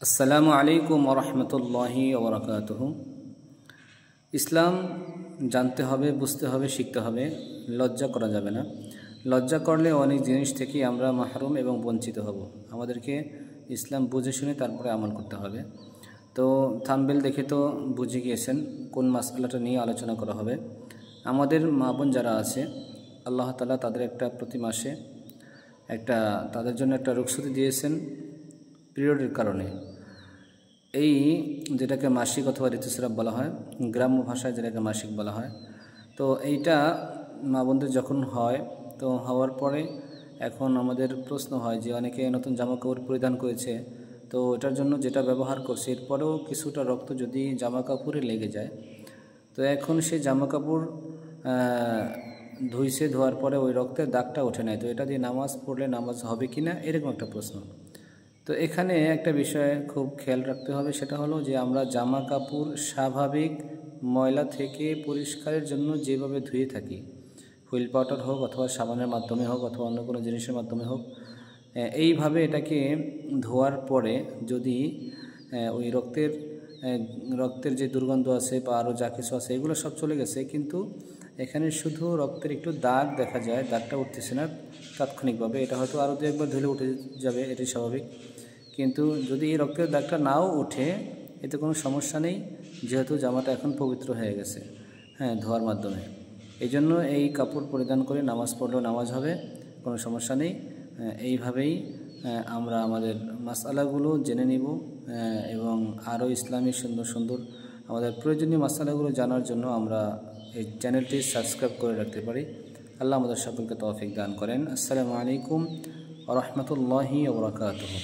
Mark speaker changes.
Speaker 1: আসসালামু আলাইকুম ওরহমতুল্লাহি ওবরাকাতুহু। ইসলাম জানতে হবে, বুঝতে হবে, শিখতে হবে। লজ্জা করা যাবে না। লজ্জা করলে অনেক জিনিস থেকে আমরা মাহরুম এবং বঞ্চিত হব। আমাদেরকে ইসলাম বুঝে শুনে তারপরে আমল করতে হবে। তো থাম্বনেল দেখে তো বুঝে গিয়েছেন কোন মাসআলাটা নিয়ে আলোচনা করা হবে। আমাদের মা বোন যারা আছে, আল্লাহ তাআলা তাদের প্রতি মাসে তাদের জন্য একটা রুখসতি দিয়েছেন পিরিয়ডের কারণে। এই যেটাকে মাসিক অথবা ঋতুস্রাব বলা হয়, গ্রাম্য ভাষায় যেটাকে মাসিক বলা হয়। তো এইটা মা বোনদের যখন হয়, তো হওয়ার পরে এখন আমাদের প্রশ্ন হয় যে অনেকে নতুন জামাকাপড় পরিধান করেছে, তো এটার জন্য যেটা ব্যবহার করছে এরপরেও কিছুটা রক্ত যদি জামাকাপড়ে লেগে যায়, তো এখন সেই জামাকাপড় ধোয়ার পরে ওই রক্তের দাগটা ওঠে নাই, তো এটা দিয়ে নামাজ পড়লে নামাজ হবে কি না, এরকম একটা প্রশ্ন। তো এখানে একটা বিষয় খুব খেয়াল রাখতে হবে, সেটা হলো যে আমরা জামা কাপড় স্বাভাবিক ময়লা থেকে পরিষ্কারের জন্য যেভাবে ধুয়ে থাকি, হুইল পাউডার হোক অথবা সাবানের মাধ্যমে হোক অথবা অন্য কোনো জিনিসের মাধ্যমে হোক, এইভাবে এটাকে ধোয়ার পরে যদি ওই রক্তের যে দুর্গন্ধ আছে বা আরও যা কিছু আছে এগুলো সব চলে গেছে, কিন্তু এখানে শুধু রক্তের একটু দাগ দেখা যায়, দাগটা উঠতেছে না তাৎক্ষণিকভাবে, এটা হয়তো আরও দু একবার ধুলে উঠে যাবে, এটাই স্বাভাবিক। কিন্তু যদি এই রক্তের দাগটা নাও ওঠে, এতে কোনো সমস্যা নেই, যেহেতু জামাটা এখন পবিত্র হয়ে গেছে ধোয়ার মাধ্যমে। এই জন্য এই কাপড় পরিধান করে নামাজ পড়লেও নামাজ হবে, কোনো সমস্যা নেই। এইভাবেই আমরা আমাদের মাসআলাগুলো জেনে নিব এবং আরও ইসলামী সুন্দর সুন্দর আমাদের প্রয়োজনীয় মাসআলাগুলো জানার জন্য আমরা এই চ্যানেলটি সাবস্ক্রাইব করে রাখতে পারি। আল্লাহ আমাদের সকলকে তৌফিক দান করেন। আসসালামু আলাইকুম ওয়া রাহমাতুল্লাহি ওয়া বারাকাতুহু।